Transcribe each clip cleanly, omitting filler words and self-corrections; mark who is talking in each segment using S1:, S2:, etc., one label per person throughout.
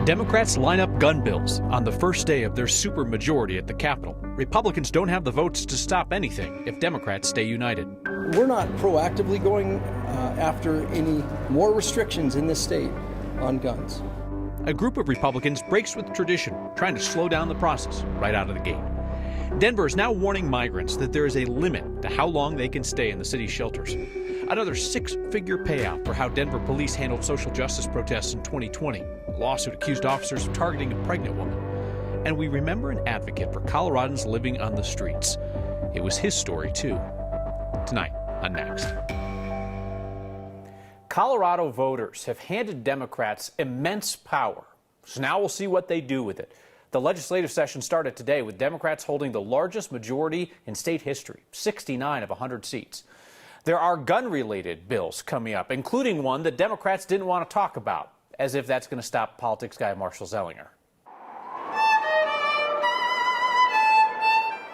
S1: Democrats line up gun bills on the first day of their supermajority at the Capitol. Republicans don't have the votes to stop anything if Democrats stay united.
S2: We're not proactively going after any more restrictions in this state on guns.
S1: A group of Republicans breaks with tradition, trying to slow down the process right out of the gate. Denver is now warning migrants that there is a limit to how long they can stay in the city's shelters. Another six-figure payout for how Denver police handled social justice protests in 2020. A lawsuit accused officers of targeting a pregnant woman. And we remember an advocate for Coloradans living on the streets. It was his story, too. Tonight on Next. Colorado voters have handed Democrats immense power. So now we'll see what they do with it. The legislative session started today with Democrats holding the largest majority in state history, 69 of 100 seats. There are gun-related bills coming up, including one that Democrats didn't want to talk about, as if that's going to stop politics guy Marshall Zellinger.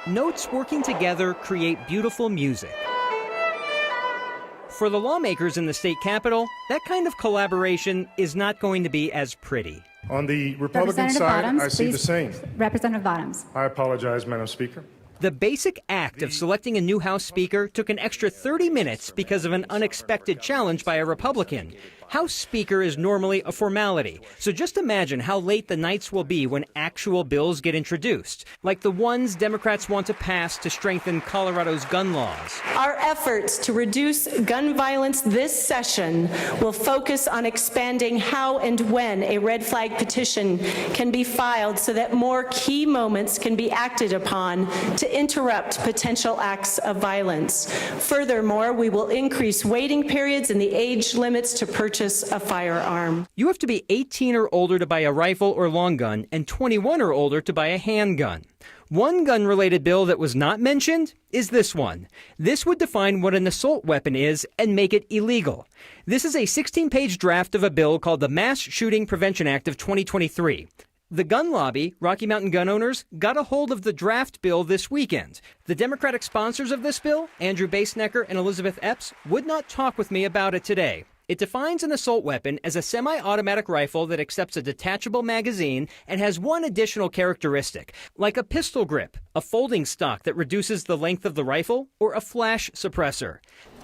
S3: Notes working together create beautiful music. For the lawmakers in the state capitol, that kind of collaboration is not going to be as pretty.
S4: On the Republican side,
S5: Bottoms,
S4: I see the same.
S5: Representative Bottoms.
S4: I apologize, Madam Speaker.
S3: The basic act of selecting a new House Speaker took an extra 30 minutes because of an unexpected challenge by a Republican. House Speaker is normally a formality, so just imagine how late the nights will be when actual bills get introduced, like the ones Democrats want to pass to strengthen Colorado's gun laws.
S6: Our efforts to reduce gun violence this session will focus on expanding how and when a red flag petition can be filed so that more key moments can be acted upon to interrupt potential acts of violence. Furthermore, we will increase waiting periods and the age limits to purchase a firearm.
S3: You have to be 18 or older to buy a rifle or long gun and 21 or older to buy a handgun. One gun-related bill that was not mentioned is this one. This would define what an assault weapon is and make it illegal. This is a 16-page draft of a bill called the Mass Shooting Prevention Act of 2023. The gun lobby, Rocky Mountain gun owners, got a hold of the draft bill this weekend. The Democratic sponsors of this bill, Andrew Basenecker and Elizabeth Epps, would not talk with me about it today. It defines an assault weapon as a semi-automatic rifle that accepts a detachable magazine and has one additional characteristic, like a pistol grip, a folding stock that reduces the length of the rifle, or a flash suppressor.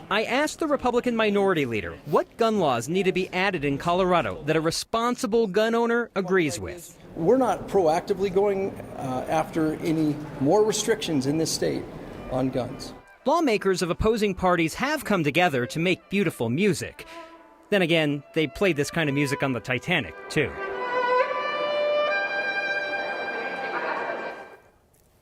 S3: I asked the Republican minority leader what gun laws need to be added in Colorado that a responsible gun owner agrees with.
S2: We're not proactively going after any more restrictions in this state on guns.
S3: Lawmakers of opposing parties have come together to make beautiful music. Then again, they played this kind of music on the Titanic, too.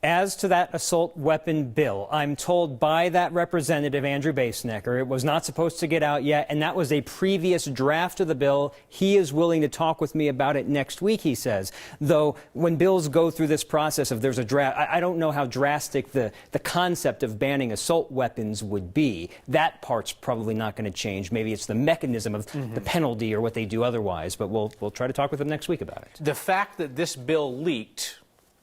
S3: As to that assault weapon bill, I'm told by that representative, Andrew Basenecker, it was not supposed to get out yet, and that was a previous draft of the bill. He is willing to talk with me about it next week, he says. Though, when bills go through this process of there's a draft, I don't know how drastic the concept of banning assault weapons would be. That part's probably not going to change. Maybe it's the mechanism of the penalty or what they do otherwise, but we'll try to talk with them next week about it.
S1: The fact that this bill leaked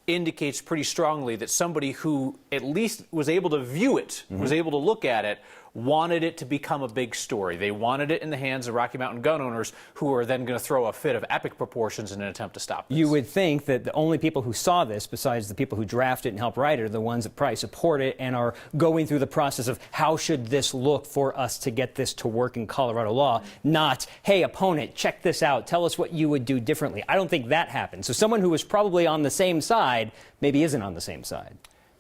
S1: indicates pretty strongly that somebody who at least was able to view it, was able to look at it, wanted it to become a big story. They wanted it in the hands of Rocky Mountain gun owners who are then going to throw a fit of epic proportions in an attempt to stop this.
S3: You would think that the only people who saw this, besides the people who draft it and help write it, are the ones that probably support it and are going through the process of how should this look for us to get this to work in Colorado law, not, hey, opponent, check this out, tell us what you would do differently. I don't think that happened. So someone who was probably on the same side maybe isn't on the same side.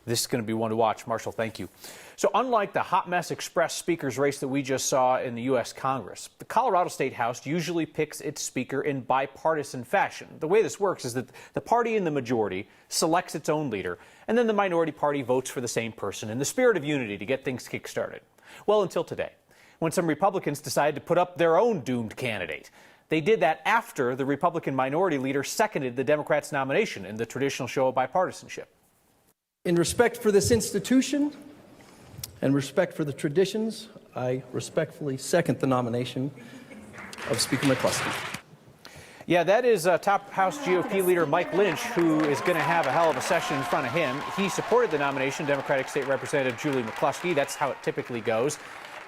S1: This is going to be one to watch. Marshall, thank you. So unlike the hot mess express speaker's race that we just saw in the U.S. Congress, the Colorado State House usually picks its speaker in bipartisan fashion. The way this works is that the party in the majority selects its own leader, and then the minority party votes for the same person in the spirit of unity to get things kick-started. Well, until today, when some Republicans decided to put up their own doomed candidate. They did that after the Republican minority leader seconded the Democrats' nomination in the traditional show of bipartisanship.
S2: In respect for this institution and respect for the traditions, I respectfully second the nomination of Speaker McCluskey.
S1: Yeah, that is top House GOP leader Mike Lynch, who is going to have a hell of a session in front of him. He supported the nomination, Democratic State Representative Julie McCluskey. That's how it typically goes.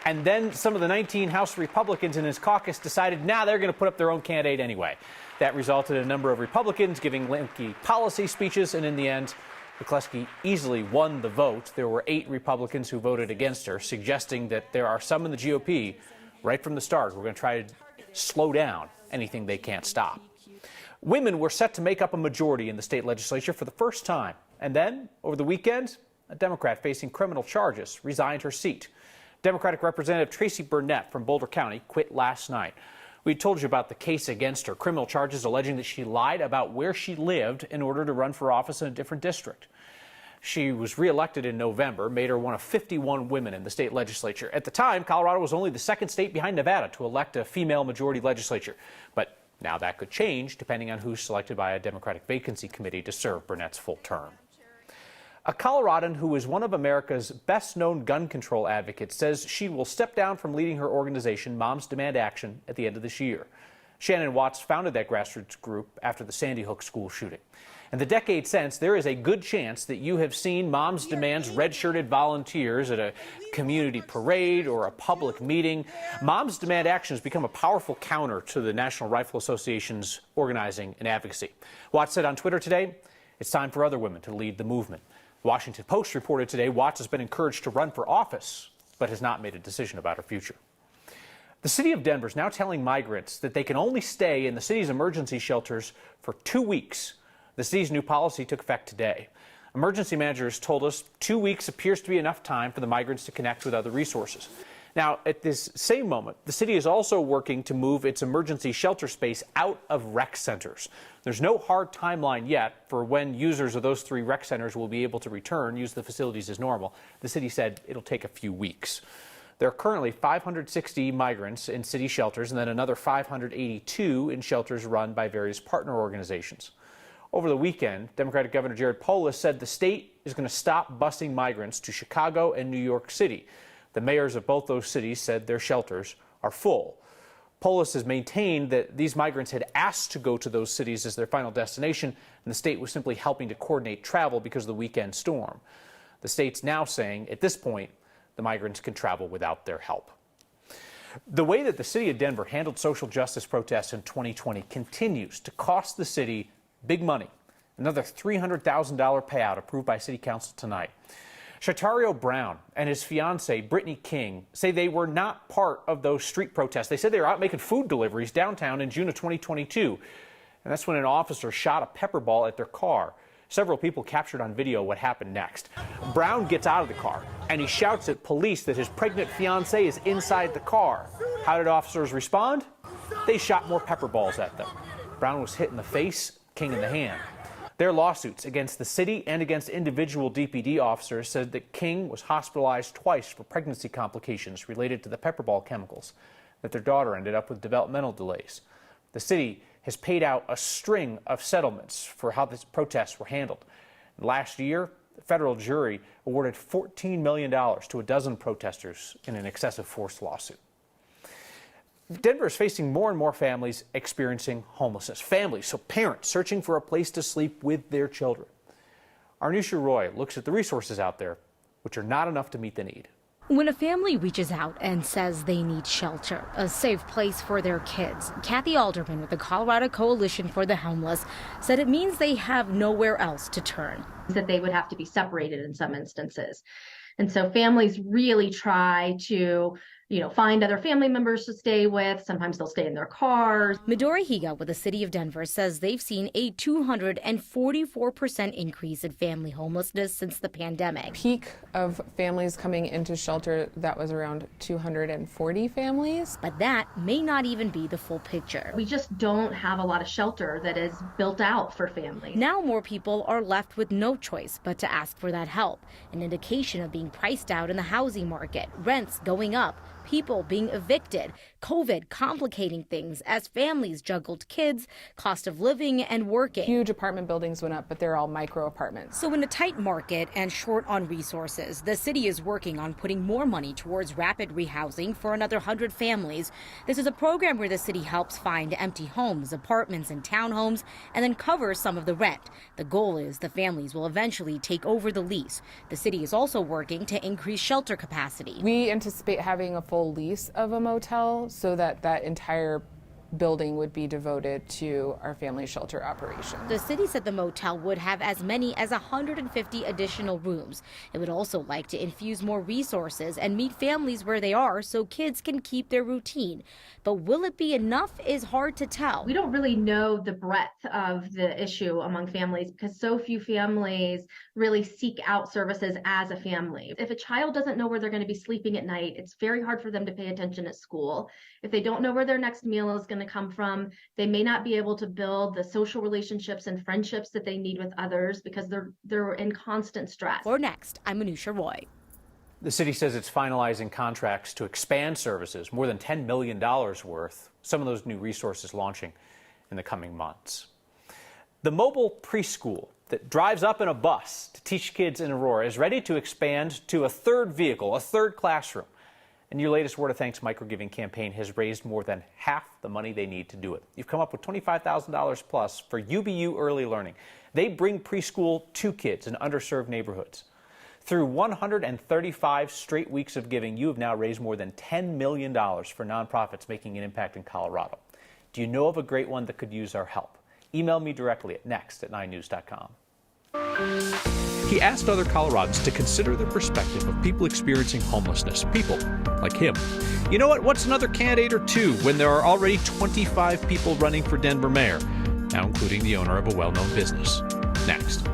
S1: And then some of the 19 House Republicans in his caucus decided, they're going to put up their own candidate anyway. That resulted in a number of Republicans giving lengthy policy speeches, and in the end, McCluskey easily won the vote. There were 8 Republicans who voted against her, suggesting that there are some in the GOP, right from the start, who are going to try to slow down anything they can't stop. Women were set to make up a majority in the state legislature for the first time. And then, over the weekend, a Democrat facing criminal charges resigned her seat. Democratic Representative Tracy Burnett from Boulder County quit last night. We told you about the case against her, criminal charges alleging that she lied about where she lived in order to run for office in a different district. She was reelected in November, made her one of 51 women in the state legislature. At the time, Colorado was only the second state behind Nevada to elect a female majority legislature. But now that could change depending on who's selected by a Democratic vacancy committee to serve Burnett's full term. A Coloradan who is one of America's best-known gun control advocates says she will step down from leading her organization, Moms Demand Action, at the end of this year. Shannon Watts founded that grassroots group after the Sandy Hook school shooting. In the decade since, there is a good chance that you have seen Moms Demand's red-shirted volunteers at a community parade or a public meeting. Moms Demand Action has become a powerful counter to the National Rifle Association's organizing and advocacy. Watts said on Twitter today, it's time for other women to lead the movement. The Washington Post reported today Watts has been encouraged to run for office, but has not made a decision about her future. The city of Denver is now telling migrants that they can only stay in the city's emergency shelters for 2 weeks. The city's new policy took effect today. Emergency managers told us 2 weeks appears to be enough time for the migrants to connect with other resources. Now, at this same moment, the city is also working to move its emergency shelter space out of rec centers. There's no hard timeline yet for when users of those 3 rec centers will be able to return, use the facilities as normal. The city said it'll take a few weeks. There are currently 560 migrants in city shelters and then another 582 in shelters run by various partner organizations. Over the weekend, Democratic Governor Jared Polis said the state is going to stop busing migrants to Chicago and New York City. The mayors of both those cities said their shelters are full. Polis has maintained that these migrants had asked to go to those cities as their final destination, and the state was simply helping to coordinate travel because of the weekend storm. The state's now saying, at this point, the migrants can travel without their help. The way that the city of Denver handled social justice protests in 2020 continues to cost the city big money. Another $300,000 payout approved by City Council tonight. Shatario Brown and his fiancée, Brittany King, say they were not part of those street protests. They said they were out making food deliveries downtown in June of 2022. And that's when an officer shot a pepper ball at their car. Several people captured on video what happened next. Brown gets out of the car and he shouts at police that his pregnant fiancée is inside the car. How did officers respond? They shot more pepper balls at them. Brown was hit in the face, King in the hand. Their lawsuits against the city and against individual DPD officers said that King was hospitalized twice for pregnancy complications related to the pepper ball chemicals, that their daughter ended up with developmental delays. The city has paid out a string of settlements for how these protests were handled. Last year, the federal jury awarded $14 million to a dozen protesters in an excessive force lawsuit. Denver is facing more and more families experiencing homelessness. Families, so parents searching for a place to sleep with their children. Arnisha Roy looks at the resources out there, which are not enough to meet the need.
S5: When a family reaches out and says they need shelter, a safe place for their kids, Kathy Alderman with the Colorado Coalition for the Homeless said it means they have nowhere else to turn.
S7: That they would have to be separated in some instances. And so families really try to, find other family members to stay with. Sometimes they'll stay in their cars.
S5: Midori Higa with the city of Denver says they've seen a 244% increase in family homelessness since the pandemic.
S8: Peak of families coming into shelter, that was around 240 families.
S5: But that may not even be the full picture.
S7: We just don't have a lot of shelter that is built out for families.
S5: Now more people are left with no choice but to ask for that help, an indication of being priced out in the housing market, rents going up, people being evicted, COVID complicating things as families juggled kids, cost of living, and working.
S8: Huge apartment buildings went up, but they're all micro apartments.
S5: So in a tight market and short on resources, the city is working on putting more money towards rapid rehousing for another 100 families. This is a program where the city helps find empty homes, apartments, and townhomes, and then covers some of the rent. The goal is the families will eventually take over the lease. The city is also working to increase shelter capacity.
S8: We anticipate having a full lease of a motel so that that entire building would be devoted to our family shelter operation.
S5: The city said the motel would have as many as 150 additional rooms. It would also like to infuse more resources and meet families where they are so kids can keep their routine. But will it be enough is hard to tell.
S7: We don't really know the breadth of the issue among families because so few families really seek out services as a family. If a child doesn't know where they're going to be sleeping at night, it's very hard for them to pay attention at school. If they don't know where their next meal is going to come from, they may not be able to build the social relationships and friendships that they need with others because they're in constant stress.
S5: For Next, I'm Manusha Roy.
S1: The city says it's finalizing contracts to expand services, more than $10 million worth. Some of those new resources launching in the coming months. The mobile preschool that drives up in a bus to teach kids in Aurora is ready to expand to a third vehicle, a third classroom. And your latest Word of Thanks microgiving campaign has raised more than half the money they need to do it. You've come up with $25,000 plus for UBU Early Learning. They bring preschool to kids in underserved neighborhoods. Through 135 straight weeks of giving, you have now raised more than $10 million for nonprofits making an impact in Colorado. Do you know of a great one that could use our help? Email me directly at next@9news.com. He asked other Coloradans to consider the perspective of people experiencing homelessness, people like him. You know what? What's another candidate or two when there are already 25 people running for Denver mayor, now including the owner of a well-known business? Next.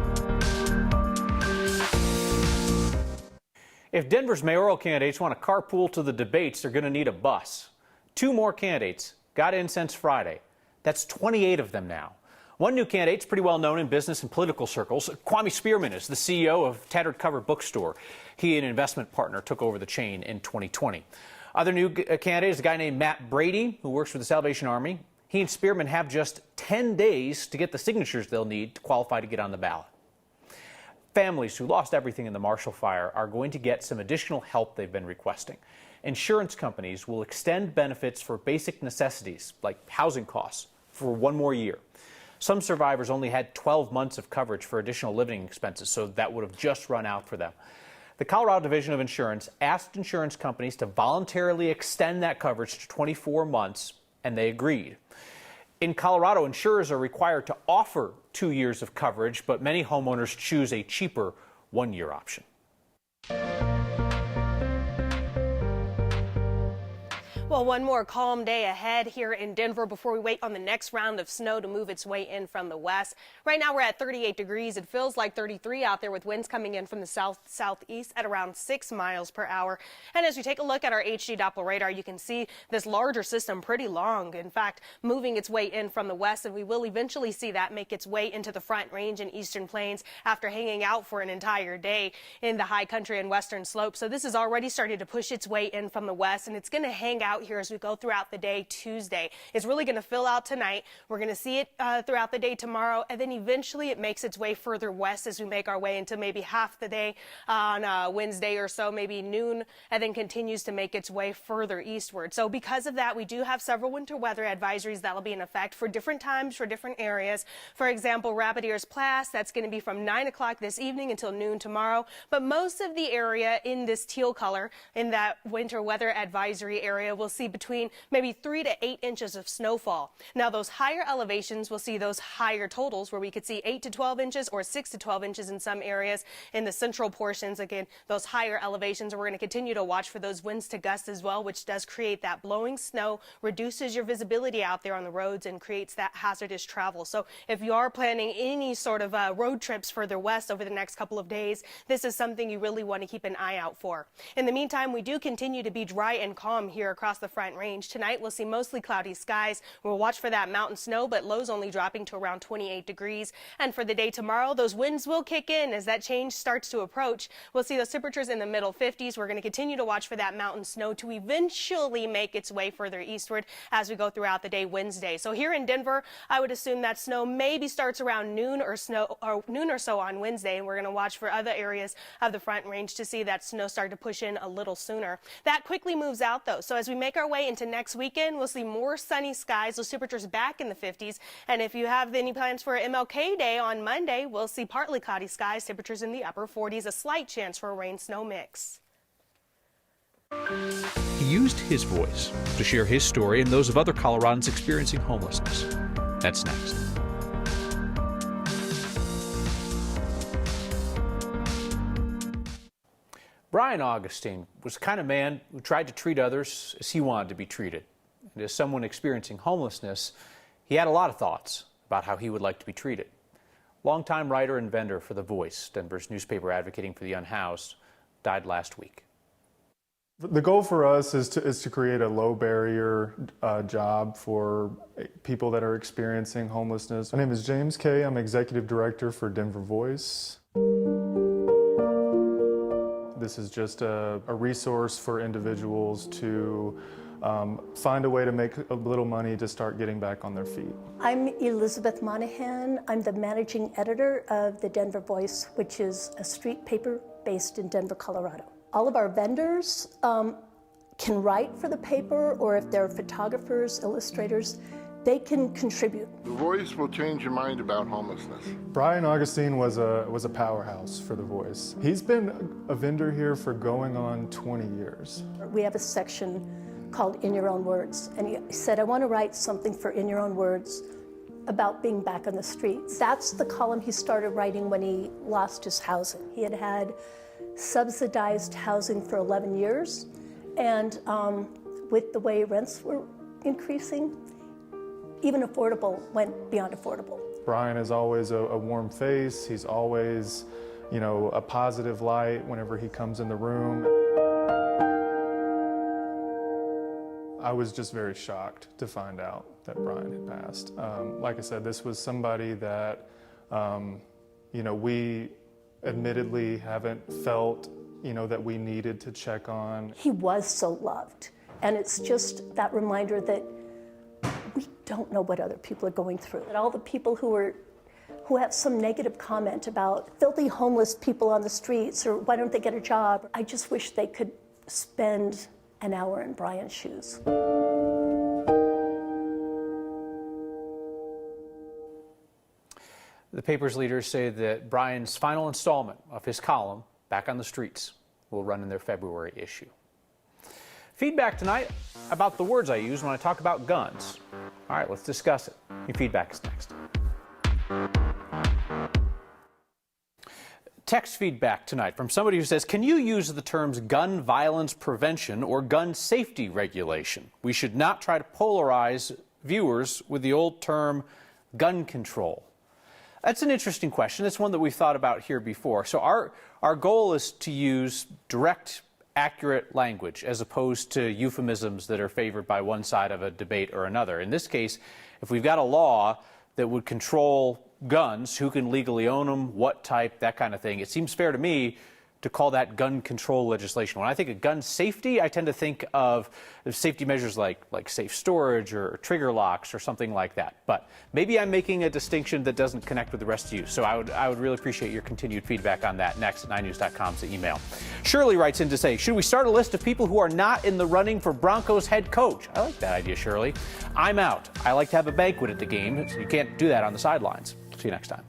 S1: If Denver's mayoral candidates want to carpool to the debates, they're going to need a bus. 2 more candidates got in since Friday. That's 28 of them now. One new candidate's pretty well known in business and political circles. Kwame Spearman is the CEO of Tattered Cover Bookstore. He and an investment partner took over the chain in 2020. Other new candidate is a guy named Matt Brady, who works for the Salvation Army. He and Spearman have just 10 days to get the signatures they'll need to qualify to get on the ballot. Families who lost everything in the Marshall Fire are going to get some additional help they've been requesting. Insurance companies will extend benefits for basic necessities like housing costs for 1 more year. Some survivors only had 12 months of coverage for additional living expenses, so that would have just run out for them. The Colorado Division of Insurance asked insurance companies to voluntarily extend that coverage to 24 months, and they agreed. In Colorado, insurers are required to offer 2 years of coverage, but many homeowners choose a cheaper 1-year option.
S9: Well, one more calm day ahead here in Denver before we wait on the next round of snow to move its way in from the west. Right now we're at 38 degrees. It feels like 33 out there with winds coming in from the southeast at around 6 miles per hour. And as you take a look at our HD Doppler radar, you can see this larger system pretty long. In fact, moving its way in from the west, and we will eventually see that make its way into the Front Range and Eastern Plains after hanging out for an entire day in the high country and western slopes. So this is already starting to push its way in from the west, and it's going to hang out here as we go throughout the day Tuesday. It's really going to fill out tonight. We're going to see it throughout the day tomorrow, and then eventually it makes its way further west as we make our way into maybe half the day on Wednesday or so, maybe noon, and then continues to make its way further eastward. So because of that, we do have several winter weather advisories that will be in effect for different times for different areas. For example, Rapid Ears Pass, that's going to be from 9 o'clock this evening until noon tomorrow. But most of the area in this teal color in that winter weather advisory area will see between maybe 3 to 8 inches of snowfall. Now, those higher elevations will see those higher totals where we could see 8 to 12 inches or 6 to 12 inches in some areas in the central portions. Again, those higher elevations, we're going to continue to watch for those winds to gust as well, which does create that blowing snow, reduces your visibility out there on the roads, and creates that hazardous travel. So if you are planning any sort of road trips further west over the next couple of days, this is something you really want to keep an eye out for. In the meantime, we do continue to be dry and calm here across across the Front Range. Tonight, we'll see mostly cloudy skies. We'll watch for that mountain snow, but lows only dropping to around 28 degrees. And for the day tomorrow, those winds will kick in as that change starts to approach. We'll see those temperatures in the middle 50s. We're going to continue to watch for that mountain snow to eventually make its way further eastward as we go throughout the day Wednesday. So here in Denver, I would assume that snow maybe starts around noon or so on Wednesday, and we're going to watch for other areas of the Front Range to see that snow start to push in a little sooner. That quickly moves out, though. So as we make our way into next weekend, we'll see more sunny skies, those temperatures back in the 50s. And if you have any plans for MLK Day on Monday, we'll see partly cloudy skies, temperatures in the upper 40s, a slight chance for a rain-snow mix.
S1: He used his voice to share his story and those of other Coloradans experiencing homelessness. That's next. Brian Augustine was the kind of man who tried to treat others as he wanted to be treated. And as someone experiencing homelessness, he had a lot of thoughts about how he would like to be treated. Longtime writer and vendor for The Voice, Denver's newspaper advocating for the unhoused, died last week.
S4: The goal for us is to create a low barrier job for people that are experiencing homelessness. My name is James Kay. I'm executive director for Denver Voice. This is just a resource for individuals to find a way to make a little money to start getting back on their feet.
S10: I'm Elizabeth Monahan. I'm the managing editor of the Denver Voice, which is a street paper based in Denver, Colorado. All of our vendors can write for the paper, or if they're photographers, illustrators, they can contribute.
S11: The Voice will change your mind about homelessness.
S4: Brian Augustine was a powerhouse for The Voice. He's been a vendor here for going on 20 years.
S10: We have a section called In Your Own Words, and he said, I want to write something for In Your Own Words about being back on the streets. That's the column he started writing when he lost his housing. He had had subsidized housing for 11 years, and with the way rents were increasing, even affordable went beyond affordable.
S4: Brian is always a warm face. He's always, a positive light whenever he comes in the room. I was just very shocked to find out that Brian had passed. Like I said, this was somebody that, we admittedly haven't felt, that we needed to check on.
S10: He was so loved, and it's just that reminder that we don't know what other people are going through. And all the people who have some negative comment about filthy homeless people on the streets, or why don't they get a job? I just wish they could spend an hour in Brian's shoes.
S1: The paper's leaders say that Brian's final installment of his column, Back on the Streets, will run in their February issue. Feedback tonight about the words I use when I talk about guns. All right, let's discuss it. Your feedback is next. Text feedback tonight from somebody who says, can you use the terms gun violence prevention or gun safety regulation? We should not try to polarize viewers with the old term gun control. That's an interesting question. It's one that we've thought about here before. So our goal is to use direct, accurate language as opposed to euphemisms that are favored by one side of a debate or another. In this case, if we've got a law that would control guns, who can legally own them, what type, that kind of thing, it seems fair to me to call that gun control legislation. When I think of gun safety, I tend to think of safety measures like safe storage or trigger locks or something like that. But maybe I'm making a distinction that doesn't connect with the rest of you. So I would really appreciate your continued feedback on that. Next at 9news.com's email. Shirley writes in to say, should we start a list of people who are not in the running for Broncos head coach? I like that idea, Shirley. I'm out. I like to have a banquet at the game. So you can't do that on the sidelines. See you next time.